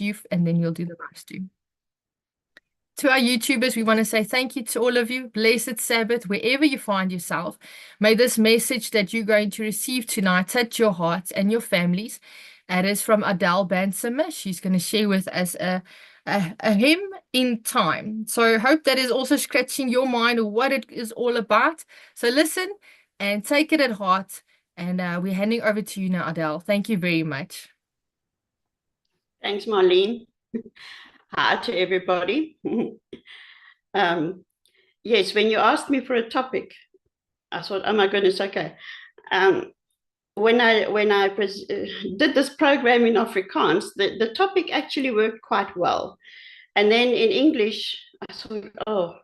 you, and then you'll do the rest too. To our YouTubers, we want to say thank you to all of you. Blessed Sabbath, wherever you find yourself. May this message that you're going to receive tonight touch your hearts and your families. It is from Adel Basemer. She's going to share with us a hymn in time. So I hope that is also scratching your mind of what it is all about. So listen and take it at heart. And we're handing over to you now, Adel. Thank you very much. Thanks, Marlene. Hi to everybody. Yes, when you asked me for a topic, I thought, oh my goodness, okay. When I did this program in Afrikaans, the topic actually worked quite well. And then in English, I thought, oh,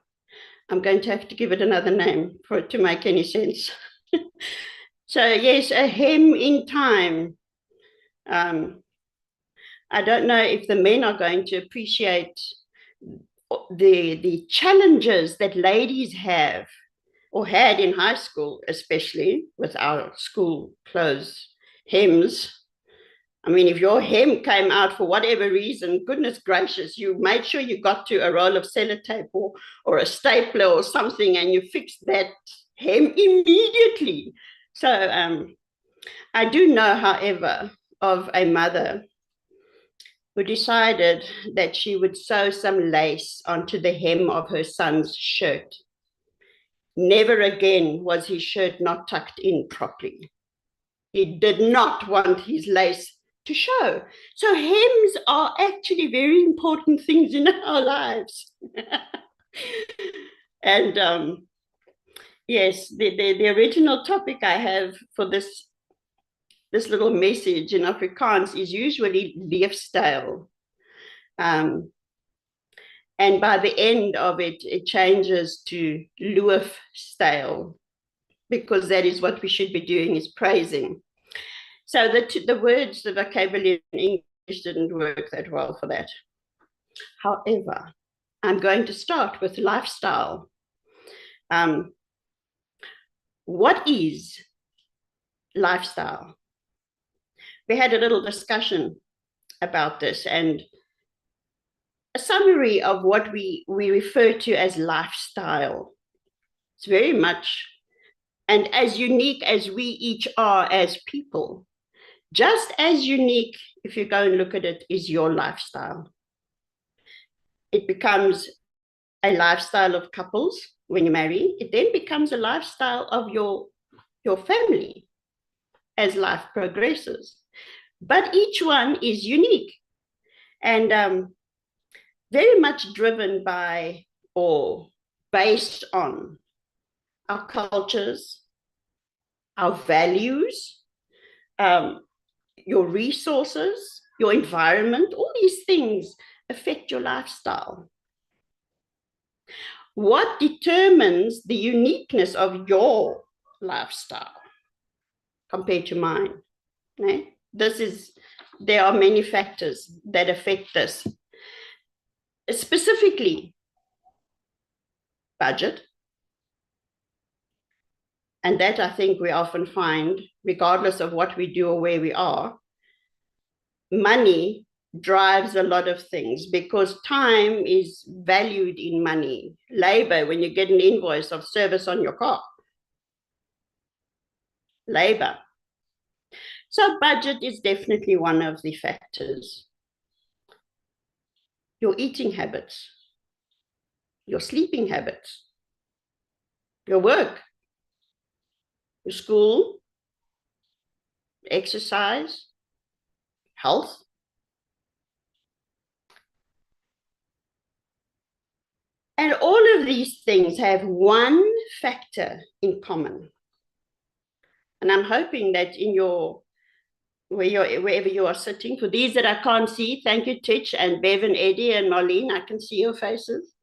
I'm going to have to give it another name for it to make any sense. So yes, a hymn in time. I don't know if the men are going to appreciate the challenges that ladies have or had in high school, especially with our school clothes hymns. I mean, if your hem came out for whatever reason, goodness gracious, you made sure you got to a roll of sellotape or a stapler or something, and you fixed that hem immediately. So I do know, however, of a mother who decided that she would sew some lace onto the hem of her son's shirt. Never again was his shirt not tucked in properly. He did not want his lace to show. So hems are actually very important things in our lives. And yes, the original topic I have for this little message in Afrikaans is usually leefstyl. And by the end of it, it changes to loofstyl, because that is what we should be doing, is praising. So the words, the vocabulary in English didn't work that well for that. However, I'm going to start with lifestyle. What is lifestyle? We had a little discussion about this, and a summary of what we refer to as lifestyle. It's very much, and as unique as we each are as people, just as unique, if you go and look at it, is your lifestyle. It becomes a lifestyle of couples when you marry. It then becomes a lifestyle of your family as life progresses. But each one is unique and very much driven by or based on our cultures, our values, your resources, your environment. All these things affect your lifestyle. What determines the uniqueness of your lifestyle compared to mine? Okay? There are many factors that affect this. Specifically, budget. And that I think we often find, regardless of what we do or where we are, money drives a lot of things, because time is valued in money. Labor, when you get an invoice of service on your car. Labor. So budget is definitely one of the factors. Your eating habits, your sleeping habits, your work, your school, exercise, health. And all of these things have one factor in common. And I'm hoping that in wherever you are sitting, for these that I can't see, thank you, Titch and Bev and Eddie and Marlene, I can see your faces.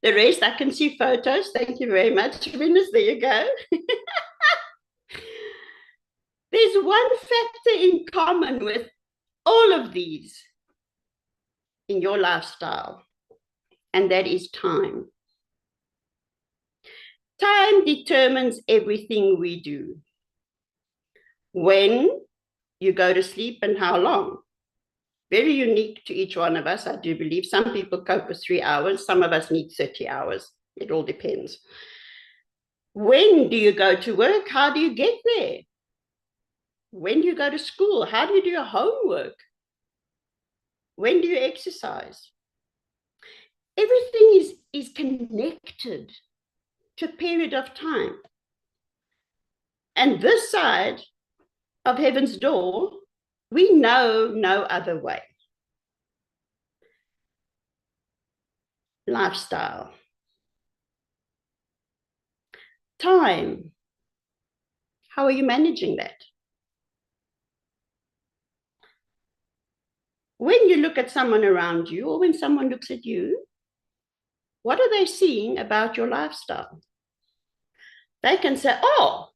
The rest, I can see photos. Thank you very much. Venus, there you go. There's one factor in common with all of these in your lifestyle, and that is time. Time determines everything we do. When you go to sleep and how long. very unique to each one of us, I do believe. Some people cope with 3 hours. Some of us need 30 hours. It all depends. When do you go to work? How do you get there? When do you go to school? How do you do your homework? When do you exercise? Everything is connected to a period of time. And this side of heaven's door, we know no other way. Lifestyle. Time. How are you managing that? When you look at someone around you, or when someone looks at you, what are they seeing about your lifestyle? They can say, oh,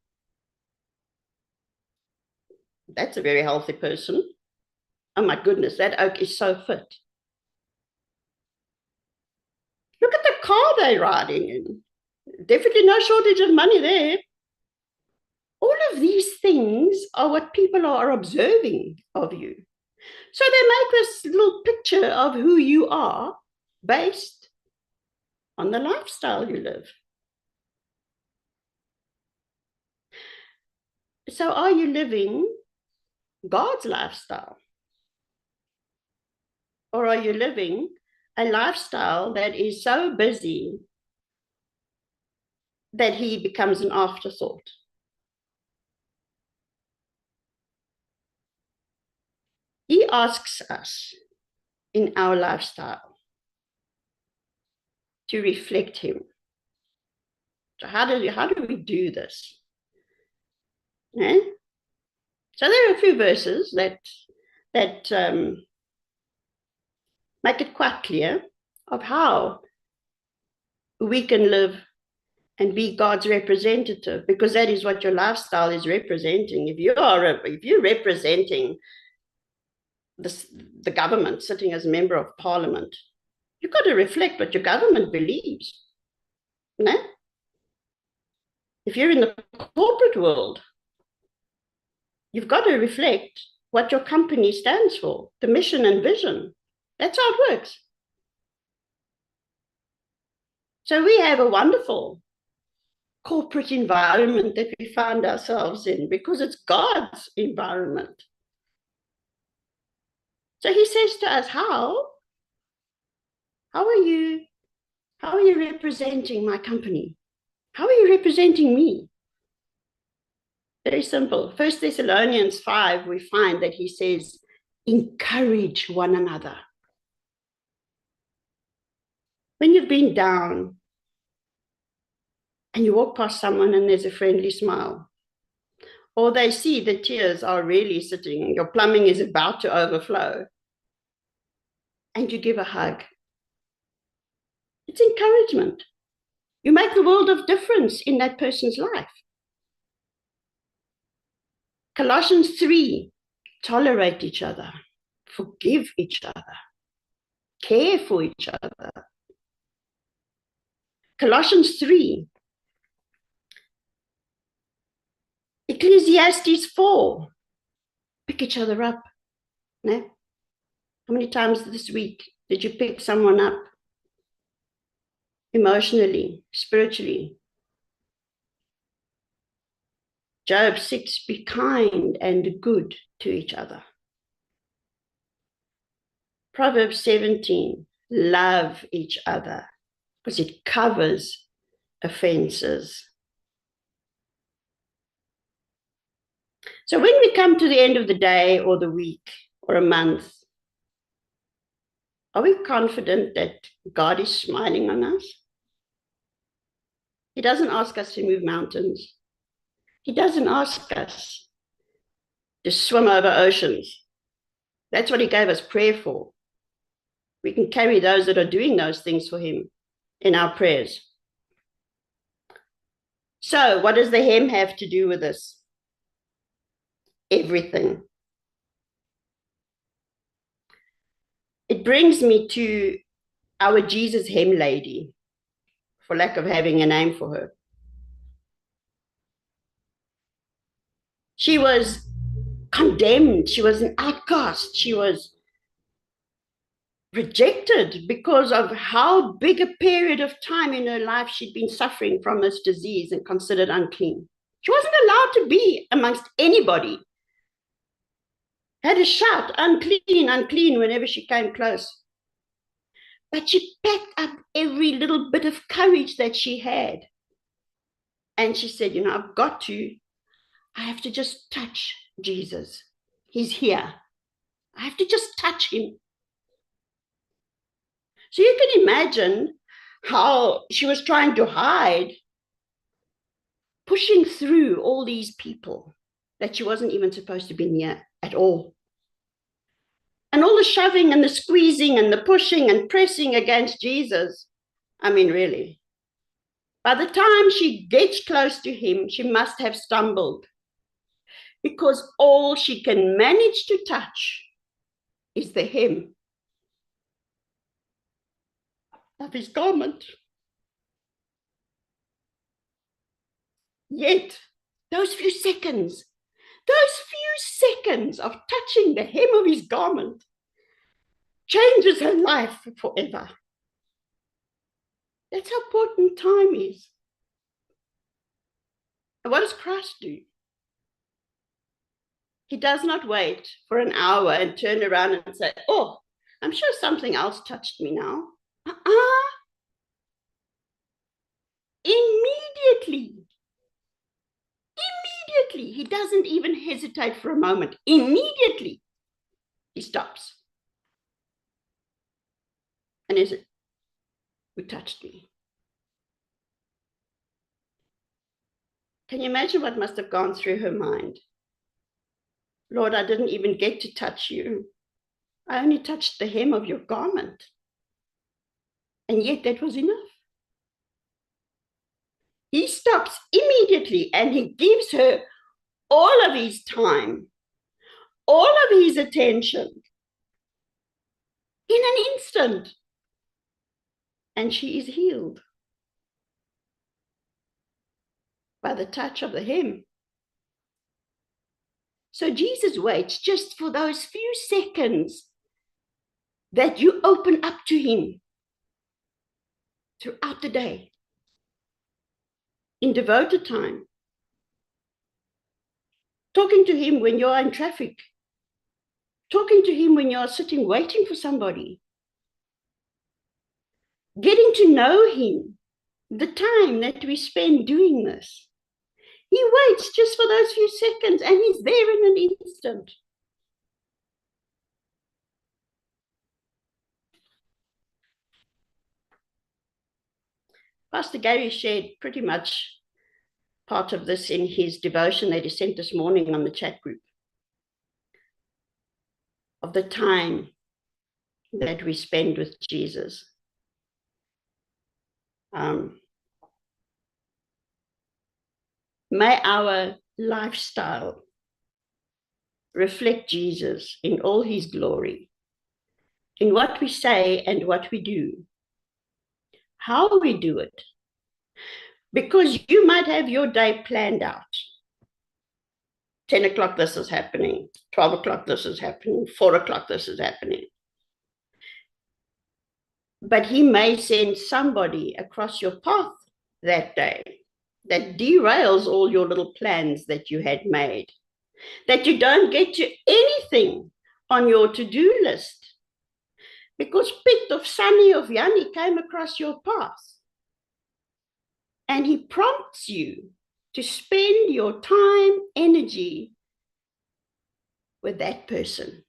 that's a very healthy person. Oh my goodness, that oak is so fit. Look at the car they're riding in. Definitely no shortage of money there. All of these things are what people are observing of you. So they make this little picture of who you are based on the lifestyle you live. So are you living God's lifestyle? Or are you living a lifestyle that is so busy that he becomes an afterthought? He asks us in our lifestyle to reflect him. So how do we do this? Yeah? So there are a few verses that make it quite clear of how we can live and be God's representative, because that is what your lifestyle is representing. If you're representing the government, sitting as a member of parliament, you've got to reflect what your government believes. No? If you're in the corporate world, you've got to reflect what your company stands for, the mission and vision. That's how it works. So we have a wonderful corporate environment that we find ourselves in because it's God's environment. So he says to us, how are you representing my company? How are you representing me? Very simple. 1 Thessalonians 5, we find that he says, encourage one another. When you've been down and you walk past someone and there's a friendly smile, or they see the tears are really sitting, your plumbing is about to overflow, and you give a hug, it's encouragement. You make the world of difference in that person's life. Colossians 3, tolerate each other, forgive each other, care for each other. Colossians 3, Ecclesiastes 4, pick each other up. No? How many times this week did you pick someone up? Emotionally, spiritually. Job 6, be kind and good to each other. Proverbs 17, love each other, because it covers offenses. So when we come to the end of the day or the week or a month, are we confident that God is smiling on us? He doesn't ask us to move mountains. He doesn't ask us to swim over oceans. That's what he gave us prayer for. We can carry those that are doing those things for him in our prayers. So what does the hem have to do with this? Everything. It brings me to our Jesus hem lady, for lack of having a name for her. She was condemned. She was an outcast. She was rejected because of how big a period of time in her life she'd been suffering from this disease and considered unclean. She wasn't allowed to be amongst anybody. Had to shout, unclean, unclean, whenever she came close. But she packed up every little bit of courage that she had. And she said, you know, I have to just touch Jesus. He's here. I have to just touch him. So you can imagine how she was trying to hide, pushing through all these people that she wasn't even supposed to be near at all. And all the shoving and the squeezing and the pushing and pressing against Jesus. I mean, really. By the time she gets close to him, she must have stumbled, because all she can manage to touch is the hem of his garment. Yet, those few seconds of touching the hem of his garment changes her life forever. That's how important time is. And what does Christ do? He does not wait for an hour and turn around and say, oh, I'm sure something else touched me now. Immediately, he doesn't even hesitate for a moment. Immediately, he stops. And is it, who touched me? Can you imagine what must have gone through her mind? Lord, I didn't even get to touch you. I only touched the hem of your garment. And yet that was enough. He stops immediately and he gives her all of his time, all of his attention in an instant. And she is healed by the touch of the hem. So Jesus waits just for those few seconds that you open up to him throughout the day in devoted time. Talking to him when you're in traffic. Talking to him when you're sitting waiting for somebody. Getting to know him, the time that we spend doing this. He waits just for those few seconds and he's there in an instant. Pastor Garry shared pretty much part of this in his devotion that he sent this morning on the chat group, of the time that we spend with Jesus. May our lifestyle reflect Jesus in all his glory, in what we say and what we do, how we do it. Because you might have your day planned out. 10 o'clock this is happening, 12 o'clock this is happening, 4 o'clock this is happening. But he may send somebody across your path that day that derails all your little plans that you had made, that you don't get to anything on your to-do list because Piet of Sunny of Yanni came across your path. And he prompts you to spend your time, energy with that person.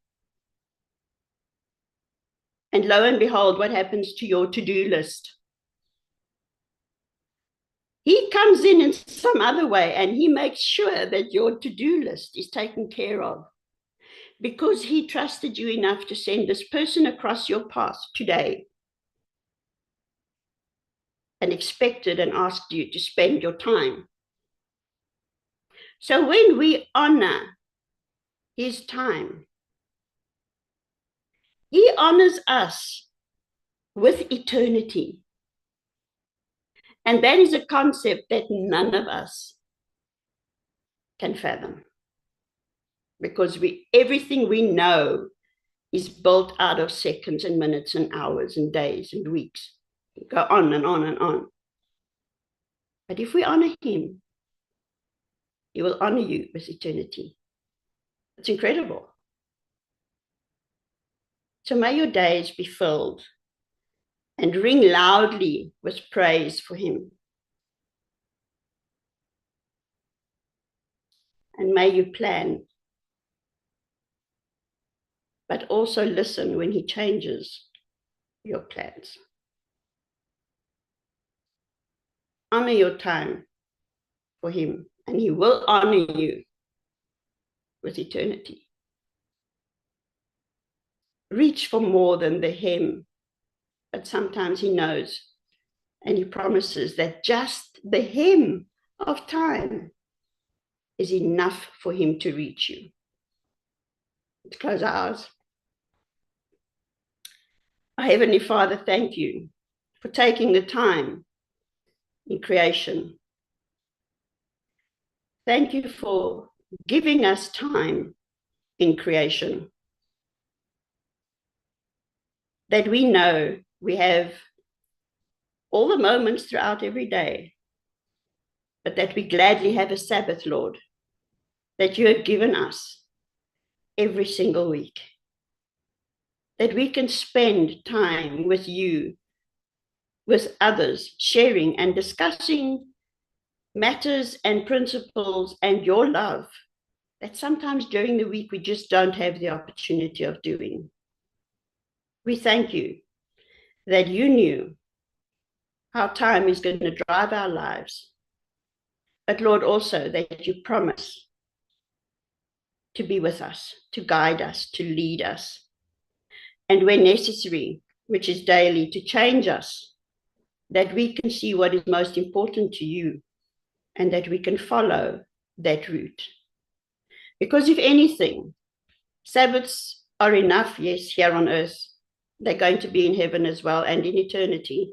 And lo and behold, what happens to your to-do list? He comes in some other way and he makes sure that your to-do list is taken care of because he trusted you enough to send this person across your path today and expected and asked you to spend your time. So when we honor his time, he honors us with eternity. And that is a concept that none of us can fathom. Because everything we know is built out of seconds and minutes and hours and days and weeks. Go on and on and on. But if we honor him, he will honor you with eternity. It's incredible. So may your days be filled and ring loudly with praise for him. And may you plan, but also listen when he changes your plans. Honor your time for him, and he will honor you with eternity. Reach for more than the hem, but sometimes he knows, and he promises that just the hem of time is enough for him to reach you. Let's close our eyes. Our Heavenly Father, thank you for taking the time in creation. Thank you for giving us time in creation, that we know we have all the moments throughout every day, but that we gladly have a Sabbath, Lord, that you have given us every single week, that we can spend time with you, with others, sharing and discussing matters and principles and your love that sometimes during the week we just don't have the opportunity of doing. We thank you that you knew how time is going to drive our lives, but Lord, also that you promise to be with us, to guide us, to lead us, and when necessary, which is daily, to change us, that we can see what is most important to you and that we can follow that route. Because if anything, Sabbaths are enough, yes, here on earth. They're going to be in heaven as well and in eternity.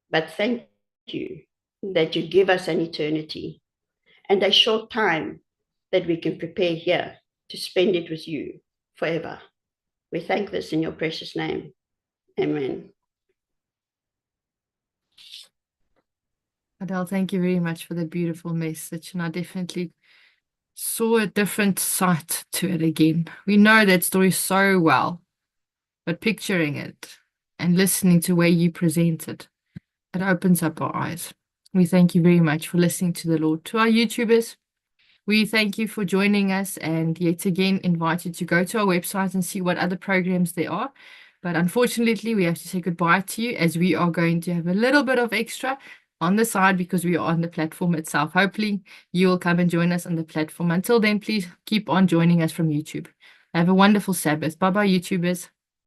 But thank you that you give us an eternity and a short time that we can prepare here to spend it with you forever. We thank this in your precious name. Amen. Adele, thank you very much for the beautiful message. And I definitely saw a different side to it again. We know that story so well, but picturing it and listening to where you present it, it opens up our eyes. We thank you very much for listening to the Lord. To our YouTubers, we thank you for joining us and yet again invite you to go to our website and see what other programs there are. But unfortunately, we have to say goodbye to you as we are going to have a little bit of extra on the side because we are on the platform itself. Hopefully, you will come and join us on the platform. Until then, please keep on joining us from YouTube. Have a wonderful Sabbath. Bye-bye, YouTubers.